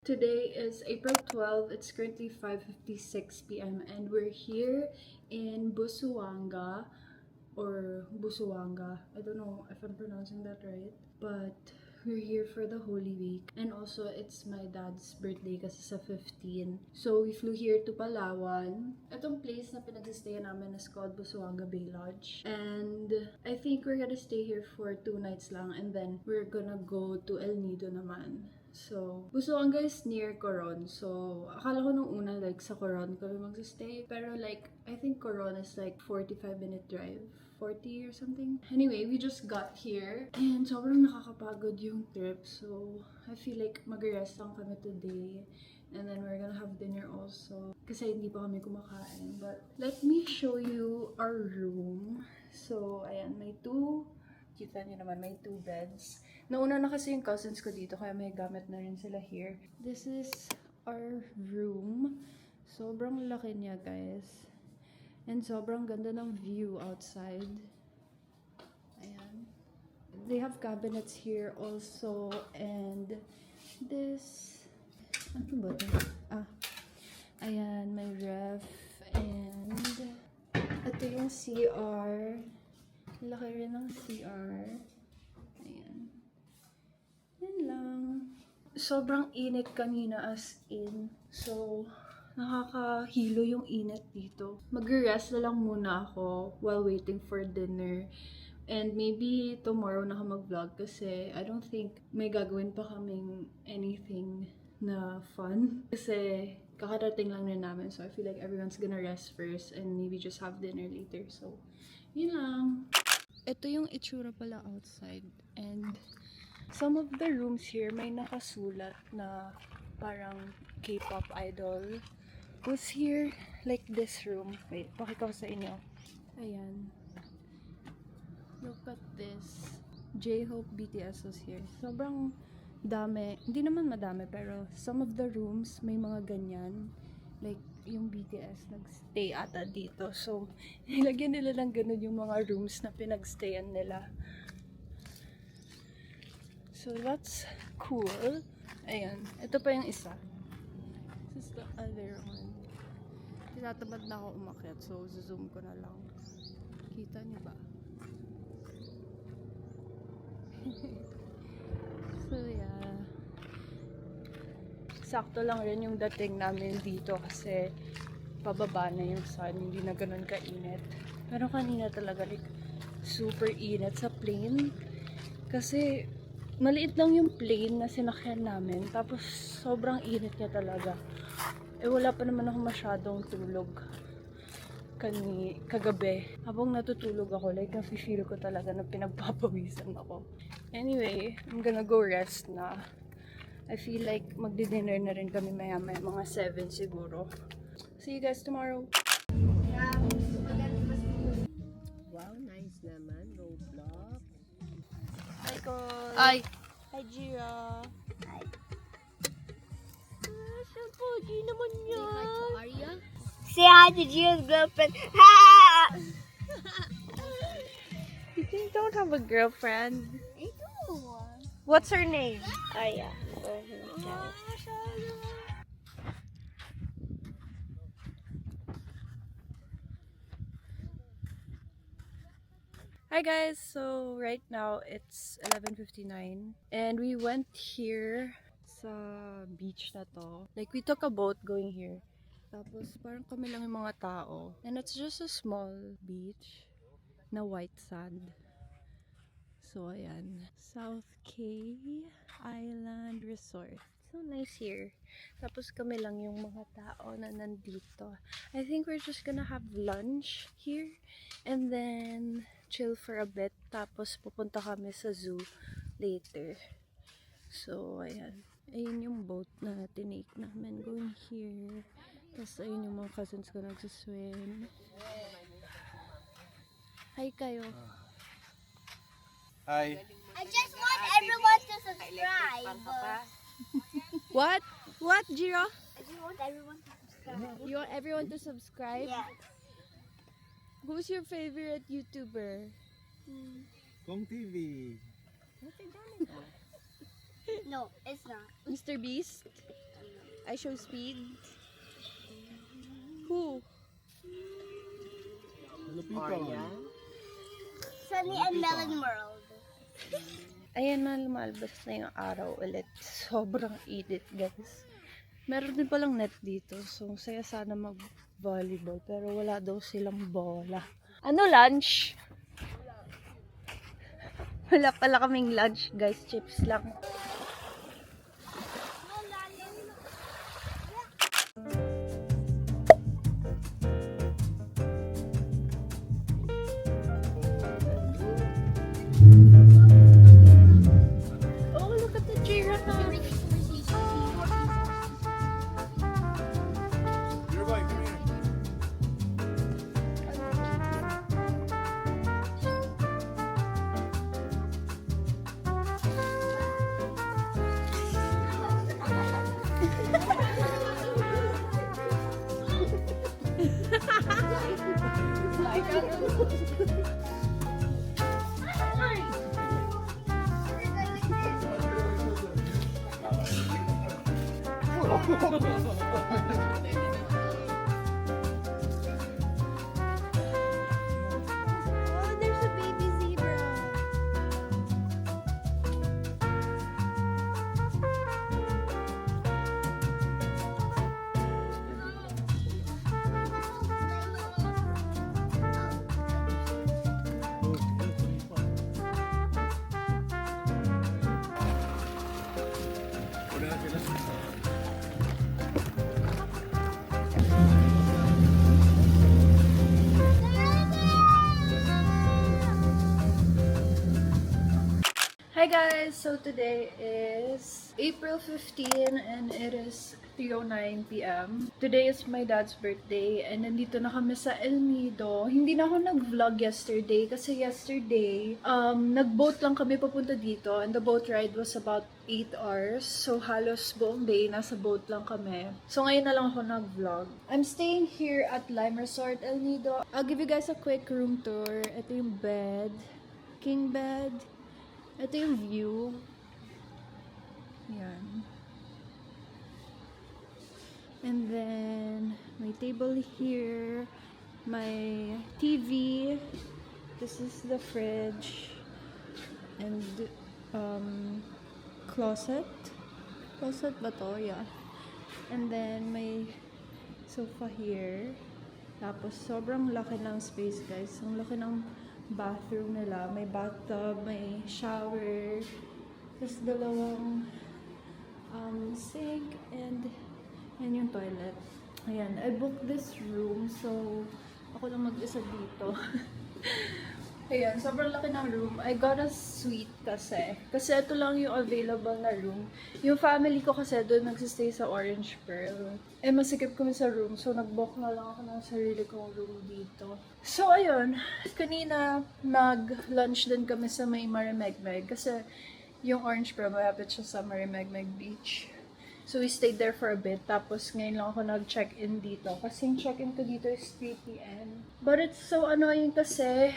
Today is April 12. It's currently 5:56 p.m. and we're here in Busuanga or Busuanga. I don't know if I'm pronouncing that right, but we're here for the Holy Week. And also, it's my dad's birthday kasi sa 15. So, we flew here to Palawan. Itong place na pinag-stayan namin is called Busuanga Bay Lodge. And I think we're gonna stay here for 2 nights lang and then we're gonna go to El Nido naman. So, Busuanga is near Coron. So, akala ko nung una like sa Coron kami magsistay. Pero like, I think Coron is like 45-minute drive. 40 or something. Anyway, we just got here and sobrang nakakapagod yung trip. So, I feel like mag-rest lang kami today. And then we're gonna have dinner also. Kasi hindi pa kami kumakain. But let me show you our room. So, ayan, kita niyo naman, may 2 beds. Nauna na kasi yung cousins ko dito, kaya may gamit na rin sila here. This is our room. Sobrang laki niya, guys. And sobrang ganda ng view outside. Ayan. They have cabinets here also. And this... Ano ba ito? Ayan, may ref. And ito yung CR. Laki rin ng CR. Ayan. Yan lang. Sobrang init kanina as in. So, nakakahilo yung init dito. Mag-rest na lang muna ako while waiting for dinner. And maybe tomorrow na ako mag-vlog kasi I don't think may gagawin pa kaming anything na fun. Kasi kakarating lang rin namin. So I feel like everyone's gonna rest first and maybe just have dinner later. So, yun lang. Ito yung itsura pala outside. And some of the rooms here may nakasulat na parang K-pop idol was here, like this room. Wait, pakita ko sa inyo. Ayan. Look at this. J-Hope BTS was here. Sobrang dami. Hindi naman madami, pero some of the rooms may mga ganyan. Like, yung BTS nagstay ata dito. So, nilagyan nila lang ganun yung mga rooms na pinagstayan nila. So, that's cool. Ayan. Ito pa yung isa. This is the other one. Tinatamad na ako umakyat. So, zoom ko na lang. Kita niyo ba? So, yeah. Sakto lang rin yung dating namin dito kasi pababa na yung sun. Hindi na ganun kainit. Pero kanina talaga like super init sa plane. Kasi maliit lang yung plane na sinakyan namin. Tapos sobrang init niya talaga. Eh wala pa naman ako masyadong tulog kagabi. Habang natutulog ako, like nafe-feel ko talaga na pinagpapawisan ako. Anyway, I'm gonna go rest na. I feel like magdi-dinner na rin kami maya-maya, mga 7 siguro. See you guys tomorrow. Wow, nice naman, Roblox. Hi, Cole. Ay! Hi, Jira. Hi. Saan po? Di naman Say hi to Arya. Say hi to Gio's girlfriend. Ha! You don't have a girlfriend. I do. What's her name? Arya. Hi guys, so right now it's 11:59 and we went here sa beach na to. Like we took a boat going here. Tapos parang kami lang yung mga tao. And it's just a small beach na white sand. So ayan, South Cay Island Resort. So nice here. Tapos kami lang yung mga tao na nandito. I think we're just gonna have lunch here and then chill for a bit. Tapos pupunta kami sa zoo later. So ayan. Ayun yung boat na tinake namin going here. Tapos ayun yung mga cousins ko nagsiswim. Hi kayo. Hi. I just want everyone to subscribe. What? What, Jiro? I just want everyone to subscribe. You want everyone to subscribe? Yeah. Who's your favorite YouTuber? Kong TV. No, it's not. Mr. Beast? I Show Speed? Who? Arya? Sunny and Melon World. Ayan na, lumalabas na yung araw ulit. Sobrang init, guys. Meron din palang net dito. So, saya sana mag-volleyball. Pero wala daw silang bola. Ano lunch? Wala pala kaming lunch, guys. Chips lang. Oh, look at the giraffe. Oh, there's a baby zebra. Hi guys! So today is April 15 and it is 3:09 p.m. Today is my dad's birthday and nandito na kami sa El Nido. Hindi na ako nag-vlog yesterday kasi yesterday, nag-boat lang kami papunta dito and the boat ride was about 8 hours. So halos buong day nasa boat lang kami. So ngayon na lang ako nag-vlog. I'm staying here at Lime Resort El Nido. I'll give you guys a quick room tour. Ito yung bed. King bed. Ito yung view. Yan. And then, my table here. My TV. This is the fridge. And, closet. Closet ba to? Yeah. And then, my sofa here. Tapos, sobrang laki ng space, guys. Ang laki ng bathroom nila. May bathtub, may shower, tapos dalawang sink, and yung toilet. Ayan, I booked this room, so ako lang mag-isa dito. Ayan, sobrang laki ng room. I got a suite kasi. Kasi ito lang yung available na room. Yung family ko kasi doon nagsistay sa Orange Pearl. Eh, masikip kami sa room. So, nag-book na lang ako ng sarili kong room dito. So, ayun. Kanina, nag-lunch din kami sa may Marimegmeg. Kasi, yung Orange Pearl, malapit siya sa Marimegmeg Beach. So, we stayed there for a bit. Tapos, ngayon lang ako nag-check-in dito. Kasi yung check-in ko dito is 3 p.m. But it's so annoying kasi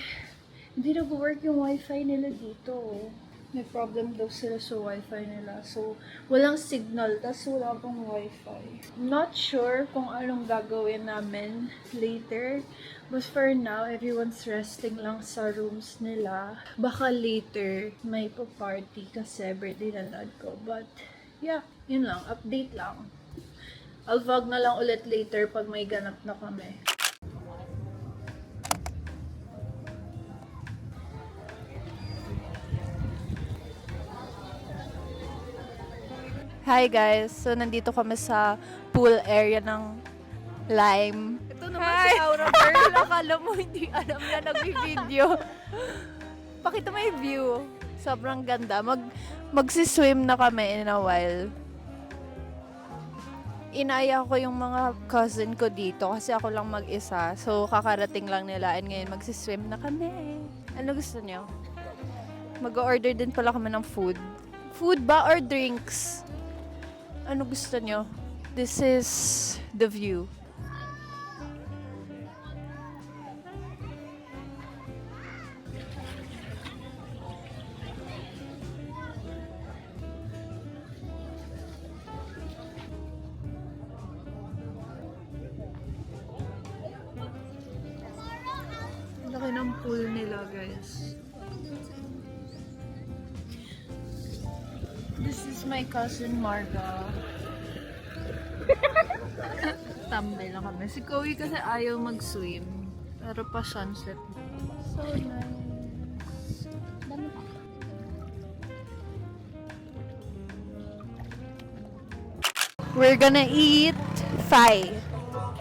hindi nag-work yung wifi nila dito. May problem daw sila sa wifi nila. So, walang signal, tas wala pang wifi. Not sure kung anong gagawin namin later. But for now, everyone's resting lang sa rooms nila. Baka later, may pa-party kasi birthday na dad ko. But, yeah, yun lang. Update lang. I'll vlog na lang ulit later pag may ganap na kami. Hi guys! So, nandito kami sa pool area ng Lime. Ito naman si Aura Girl. Akala mo hindi alam na nag-video. Pakita mo yung view. Sobrang ganda. Magsiswim na kami in a while. Inaya ko yung mga cousin ko dito kasi ako lang mag-isa. So, kakarating lang nila and ngayon magsiswim na kami. Ano gusto niyo? Mag-order din pala kami ng food. Food ba or drinks? Ano gusto nyo? This is the view. pool nila, guys. This is my cousin Marga. Tambay lang kami. Si Chloe kasi ayaw mag-swim. Pero pa sunset. So nice. Dami pa. We're gonna eat Thai.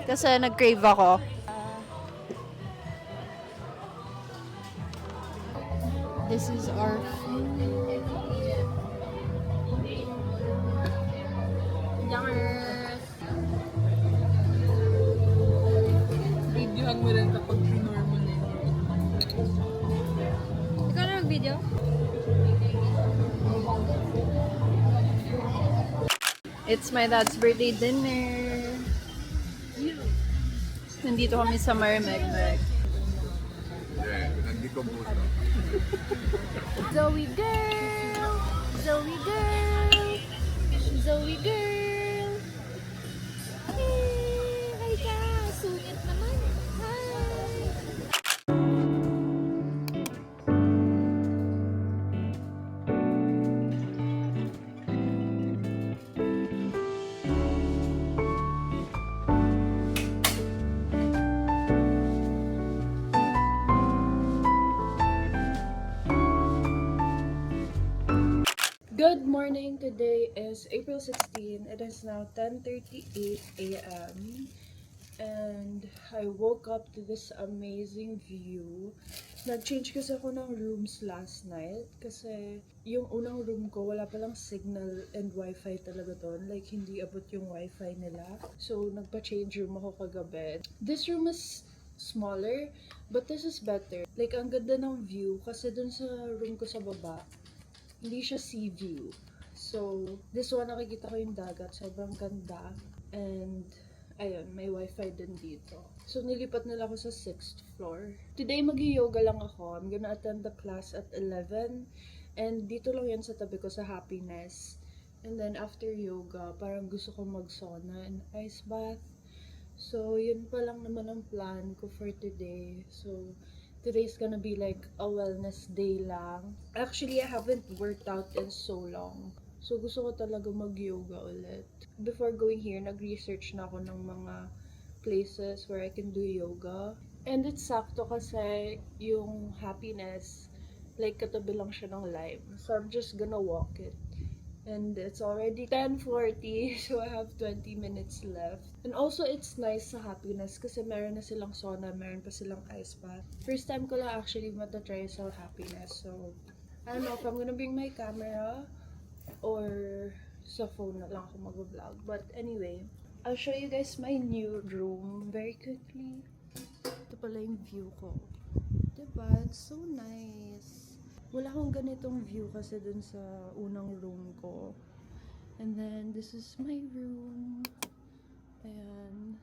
Kasi nag-crave ako. This is our food. Yummers! Videohan mo rin kapag pinormal na yun. Ikaw na mag-video? It's my dad's birthday dinner. Nandito kami sa Marimekmek. Hindi ko puso. Zoe girl! Zoe girl! Zoe girl! Hey! Hi ka! Sungit naman! Hi! Good morning! Today is April 16. It is now 10:38 a.m. And I woke up to this amazing view. Nag-change kasi ako ng rooms last night kasi yung unang room ko wala palang signal and wifi talaga doon. Like hindi abot yung wifi nila. So nagpa-change room ako kagabi. This room is smaller but this is better. Like ang ganda ng view kasi dun sa room ko sa baba hindi siya sea view. So, this one nakikita ko yung dagat. Sobrang ganda. And, ayun, may wifi din dito. So, nilipat nila ako sa 6th floor. Today, mag-yoga lang ako. I'm gonna attend the class at 11. And dito lang yan sa tabi ko sa Happiness. And then, after yoga, parang gusto ko mag-sauna and ice bath. So, yun pa lang naman ang plan ko for today. So, today's gonna be like a wellness day lang. Actually, I haven't worked out in so long. So, gusto ko talaga mag-yoga ulit. Before going here, nag-research na ako ng mga places where I can do yoga. And it's sakto kasi yung Happiness, like katabi lang siya ng Lime. So, I'm just gonna walk it. And it's already 10:40, so I have 20 minutes left. And also, it's nice sa Happiness kasi meron na silang sauna, meron pa silang ice bath. First time ko lang actually matatry sa Happiness. So, I don't know if I'm gonna bring my camera or sa phone na lang ako mag-vlog. But anyway, I'll show you guys my new room very quickly. Ito pala yung view ko. Diba? It's so nice. Wala akong ganitong view kasi dun sa unang room ko. And then, this is my room. Ayan.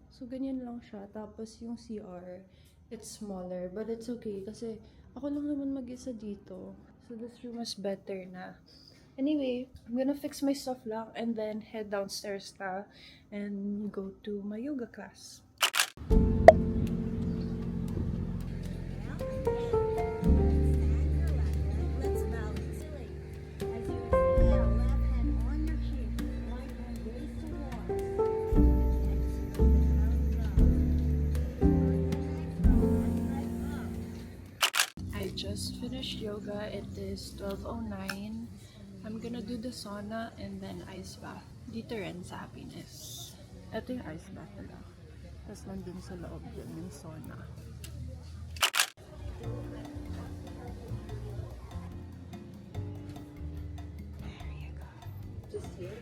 So, ganyan lang siya. Tapos, yung CR, it's smaller. But it's okay kasi ako lang naman mag-isa dito. So, this room is better na. Anyway, I'm gonna fix my stuff lang and then head downstairs na and go to my yoga class. Just finished yoga. It is 12:09. I'm gonna do the sauna and then ice bath. Dito rin sa Happiness. Ito yung ice bath nila. Tapos nandun sa loob yun yung sauna. There you go. Just here.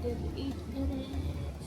Did 8 minutes.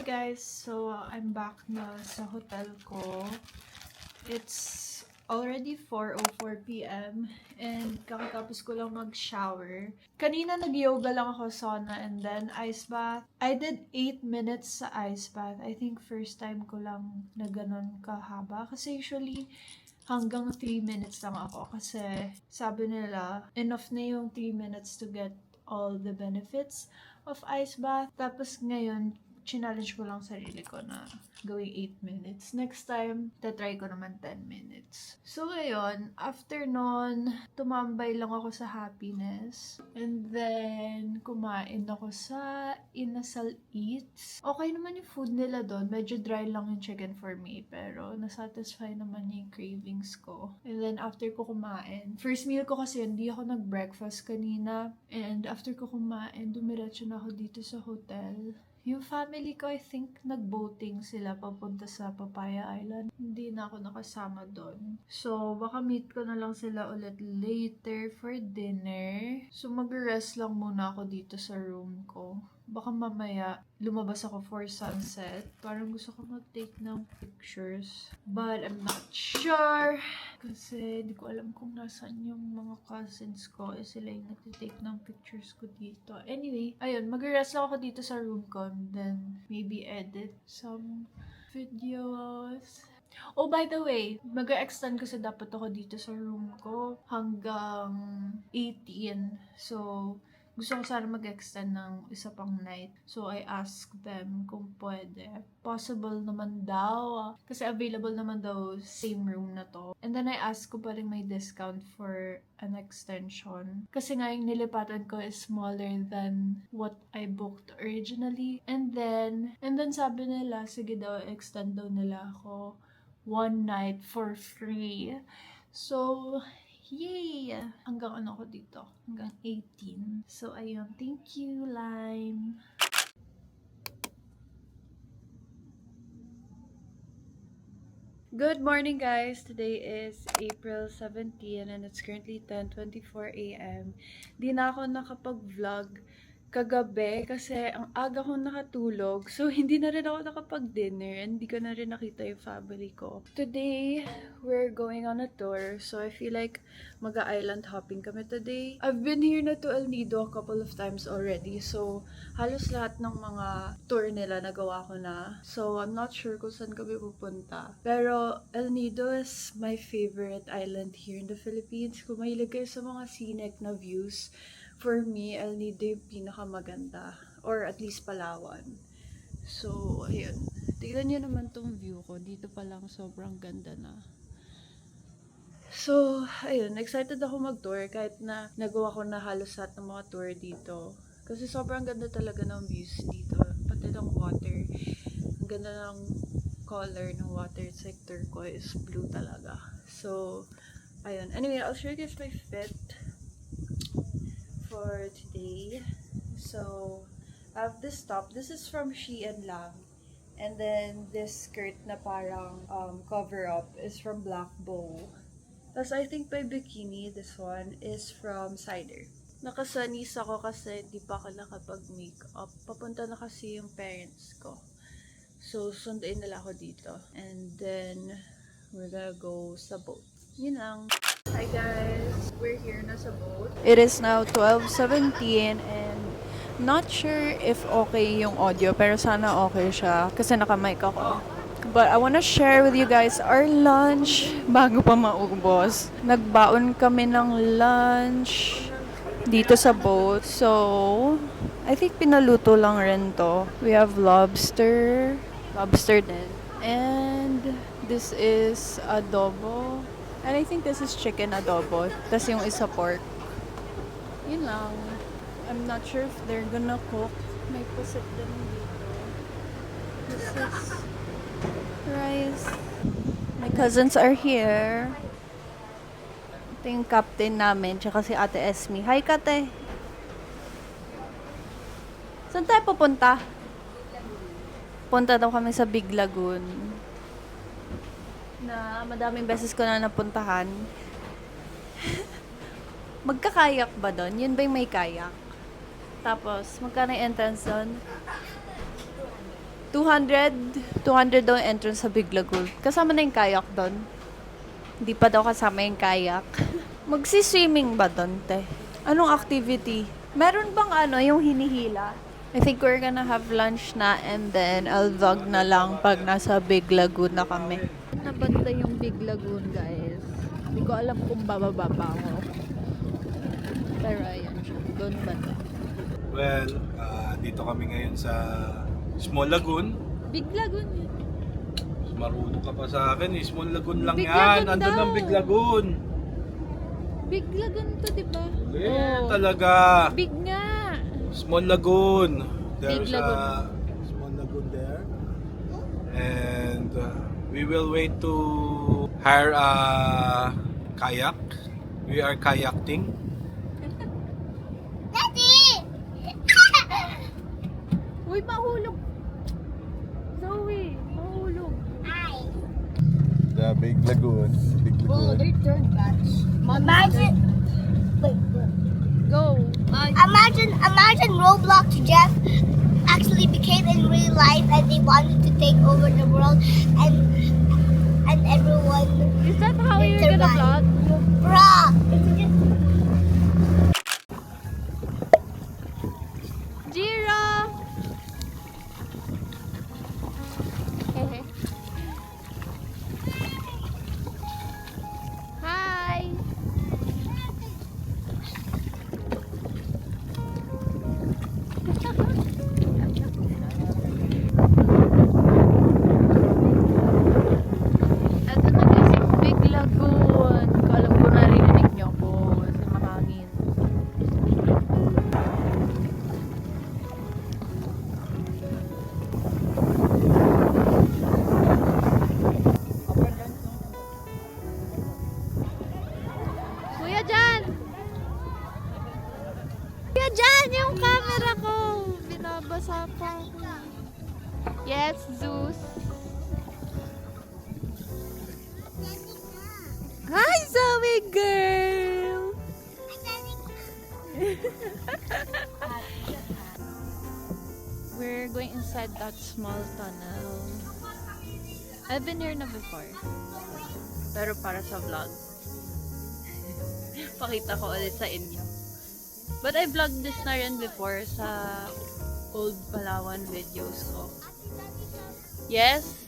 guys, so I'm back na sa hotel ko. It's already 4:04 p.m. and kakatapos ko lang mag-shower. Kanina nag-yoga lang ako, sauna, and then ice bath. I did 8 minutes sa ice bath. I think first time ko lang na ganun kahaba. Kasi usually hanggang 3 minutes lang ako. Kasi sabi nila, enough na yung 3 minutes to get all the benefits of ice bath. Tapos ngayon, challenge ko lang sarili ko na gawing 8 minutes. Next time, tatry ko naman 10 minutes. So ngayon, after nun, tumambay lang ako sa Happiness. And then, kumain ako sa Inasal Eats. Okay naman yung food nila doon. Medyo dry lang yung chicken for me. Pero, nasatisfy naman yung cravings ko. And then, after ko kumain, first meal ko kasi hindi ako nag-breakfast kanina. And after ko kumain, dumiretso na ako dito sa hotel. Yung family ko, I think, nag-boating sila papunta sa Papaya Island. Hindi na ako nakasama doon. So, baka meet ko na lang sila ulit later for dinner. So, mag-rest lang muna ako dito sa room ko. Baka mamaya, lumabas ako for sunset. Parang gusto ko mag-take ng pictures. But, I'm not sure. Kasi, di ko alam kung nasaan yung mga cousins ko. Sila yung nag-take ng pictures ko dito. Anyway, ayun, mag-rest lang ako dito sa room ko. And then, maybe edit some videos. Oh, by the way, mag-extend kasi dapat ako dito sa room ko hanggang 18. So, gusto ko sana mag-extend ng isa pang night. So, I asked them kung pwede. Possible naman daw. Kasi available naman daw same room na to. And then, I asked ko pa rin may discount for an extension. Kasi nga yung nilipatan ko is smaller than what I booked originally. And then sabi nila, sige daw, extend daw nila ako 1 night for free. So, yay! Hanggang ano ko dito? Hanggang 18. So, ayun. Thank you, Lime. Good morning, guys! Today is April 17 and it's currently 10:24 a.m. Di na ako nakapag-vlog kagabi kasi ang aga ko nakatulog. So, hindi na rin ako nakapag-dinner and hindi ko na rin nakita yung family ko. Today, we're going on a tour. So, I feel like mag-island hopping kami today. I've been here na to El Nido a couple of times already. So, halos lahat ng mga tour nila nagawa ko na. So, I'm not sure kung saan kami pupunta. Pero, El Nido is my favorite island here in the Philippines. Kung mahilig kayo sa mga scenic na views, for me, El Nido yung pinakamaganda. Or at least Palawan. So, ayun. Tignan nyo naman tong view ko. Dito pa lang sobrang ganda na. So, ayun. Excited ako mag-tour kahit na nagawa ko na halos lahat ng mga tour dito. Kasi sobrang ganda talaga ng views dito. Pati ng water. Ang ganda ng color ng water. It's like turquoise blue talaga. So, ayun. Anyway, I'll show you guys my fit for today. So, I have this top. This is from Shein lang. And then, this skirt na parang cover-up is from Black Bow. Tapos, I think my bikini, this one, is from Cider. Nakasanis ako kasi di pa ako nakapag-makeup. Papunta na kasi yung parents ko. So, sunduin nila ako dito. And then, we're gonna go sa boat. Yun lang. Hi guys! We're here na sa boat. It is now 12:17 and not sure if okay yung audio pero sana okay siya kasi naka-mic ako. But I wanna share with you guys our lunch bago pa maubos. Nagbaon kami ng lunch dito sa boat. So, I think pinaluto lang rin to. We have lobster din. And this is adobo. And I think this is chicken adobo. Tapos yung isa pork. Yun lang. I'm not sure if they're gonna cook. May pusit din dito. This is rice. My cousins are here. Ito yung captain namin. Tsaka si Ate Esme. Hi, Kate! Saan tayo pupunta? Punta daw kami sa Big Lagoon. Na madaming beses ko na napuntahan. Magkakayak ba doon? Yun ba yung may kayak? Tapos, magkano yung entrance doon? 200 daw yung entrance sa Big Lagoon. Kasama na yung kayak doon. Hindi pa daw kasama yung kayak. Magsi-swimming ba doon, te? Anong activity? Meron bang yung hinihila? I think we're gonna have lunch na and then I'll vlog na lang pag nasa Big Lagoon na kami. Nabanda yung Big Lagoon, guys. Hindi ko alam kung bababa pa ako. Pero ayun siya. Doon ba to? Well, dito kami ngayon sa Small Lagoon. Big Lagoon. Marunong ka pa sa akin eh. Small Lagoon lang Big yan. Lagoon Andun daw. ang Big Lagoon. Big Lagoon to, di ba? Talaga. Big nga. Small Lagoon. Big There's Lagoon. a small lagoon there. And we will wait to hire a kayak. We are kayaking. Daddy! Uy, mahulog. Zoe, mahulog. The Big Lagoon. Big Imagine, wait, Go. imagine Roblox Jeff actually became in real life and they wanted to take over the world and everyone. Is that how you're gonna vlog? Bruh, it's just Jira! Hi! Ito na guys yung Big Lagoon. Alam ko narinig niyo ko kasi mahangin. Kuya Jan! Kuya Jan! Yung camera ko! Binabasa pa ako. Yes, Zeus! Hi, Zoe girl! We're going inside that small tunnel. I've been here na before. Pero para sa vlog. Pakita ko ulit sa inyo. But I vlogged this na rin before sa old Palawan videos ko. Yes?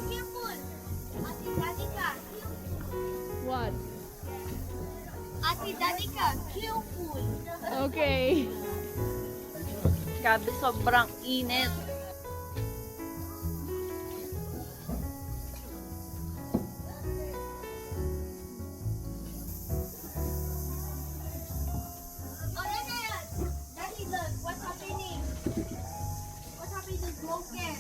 careful. Ate Danica, What? Ate Danica, careful. Okay. Grabe, sobrang init. Oh, Daddy, look, what's happening? What's happening to smoking?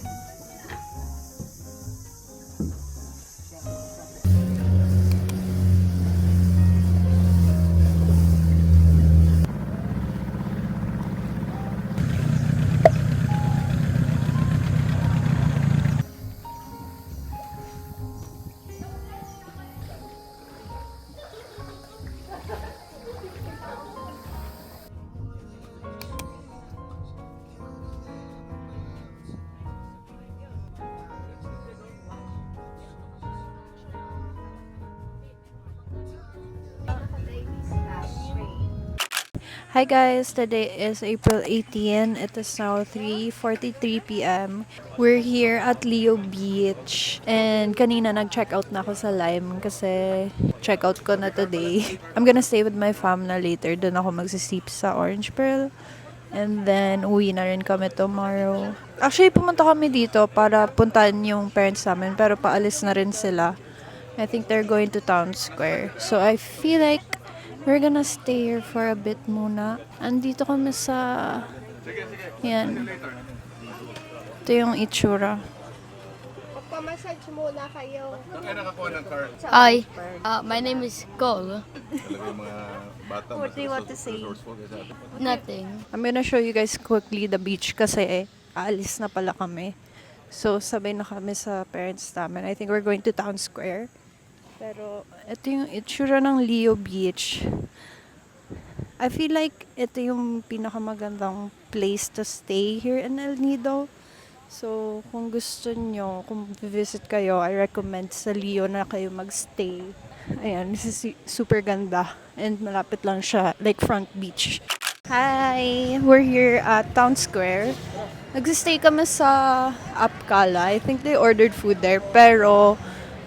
Hi guys, today is April 18. It is now 3:43 p.m. We're here at Leo Beach. And kanina nag-check out na ako sa Lime kasi check out ko na today. I'm gonna stay with my fam na later. Doon ako magsisleep sa Orange Pearl. And then uwi na rin kami tomorrow. Actually, pumunta kami dito para puntahan yung parents namin pero paalis na rin sila. I think they're going to Town Square. So I feel like we're gonna stay here for a bit muna. Andito kami sa... Yan. Ito yung itsura. Magpamassage muna kayo. Hi, my name is Cole. What do you want to say? Nothing. I'm gonna show you guys quickly the beach kasi aalis na pala kami. So, sabay na kami sa parents namin. I think we're going to Town Square. Pero, ito yung itsura ng Leo Beach. I feel like ito yung pinakamagandang place to stay here in El Nido. So, kung gusto nyo, kung visit kayo, I recommend sa Leon na kayo magstay. Ayan, this is super ganda. And malapit lang siya, like front beach. Hi! We're here at Town Square. Nagsistay kami sa Apcala. I think they ordered food there. Pero,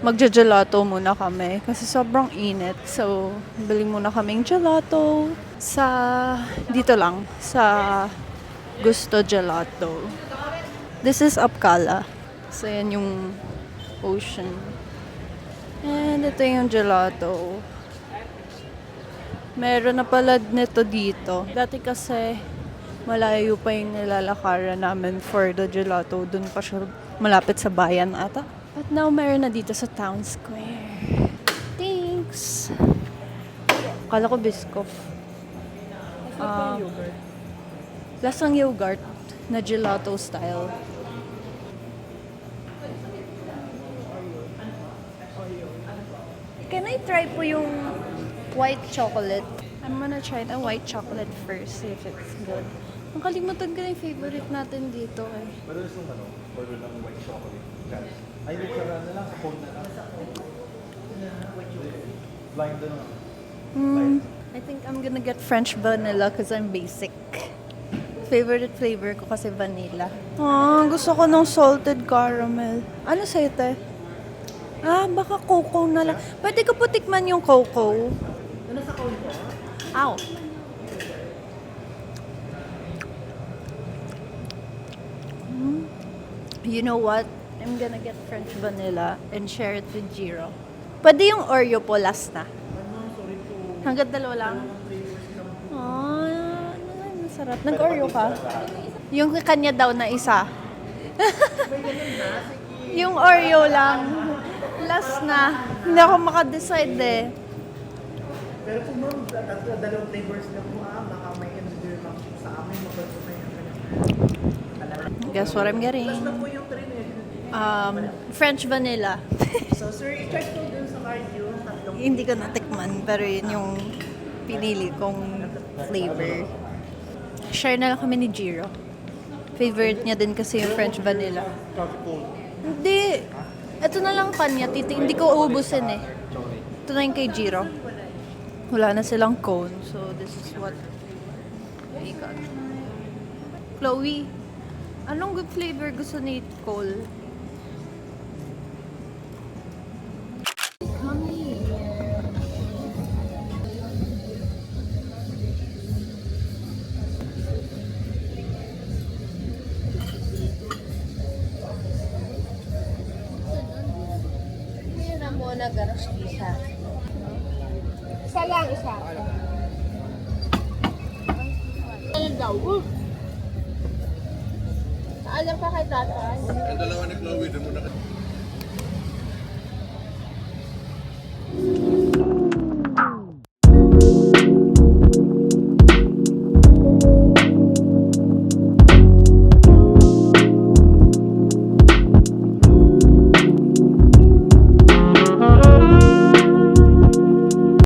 magja-gelato muna kami. Kasi sobrang init. So, bili muna kaming gelato sa, dito lang, sa Gusto Gelato. This is Apcala. So, yan yung ocean. And ito yung gelato. Meron na pala nito dito. Dati kasi malayo pa yung nilalakaran namin for the gelato. Doon pa siya malapit sa bayan ata. But now meron na dito sa Town Square. Thanks! Kala ko biscoff. Lasang yogurt na gelato style. Can I try po yung white chocolate? I'm gonna try the white chocolate first, see if it's good. Nakalimutan ko na yung favorite natin dito eh. Madalas nung order ng white chocolate. Ay, hindi ka na lang, sa phone na lang. Blind na lang. I think I'm gonna get French vanilla because I'm basic. Favorite flavor ko kasi vanilla. Gusto ko ng salted caramel. Ano sa'yo, te? Baka cocoa na lang. Pwede ko po tikman yung cocoa. Ano sa cocoa? Ow. You know what? I'm gonna get French vanilla and share it with Jiro. Pwede yung Oreo po last na. Hanggat dalawa lang. Masarap. Nag-Oreo ka? Yung kanya daw na isa. Yung Oreo lang. Last na. Hindi ako makadecide eh. Pero kung ma'am, dalawang flavors na po baka may engineer lang sa amin, magbago na yung Guess what I'm getting? Plus na po yung trin eh. French vanilla. So sir, i-charge po dun sa card yun, tatlong Hindi ko natikman, pero yun yung pinili kong flavor. Share na lang kami ni Jiro. Favorite niya din kasi yung French vanilla. Hindi. Ito na lang kanya. Hindi ko uubusin eh. Ito na yung kay Jiro. Wala na silang cone. So, this is what we got. Chloe, anong good flavor gusto ni Cole? Isa lang, isa. Ano daw? Alam pa kay tatay. Ang dalawa ni Chloe, doon muna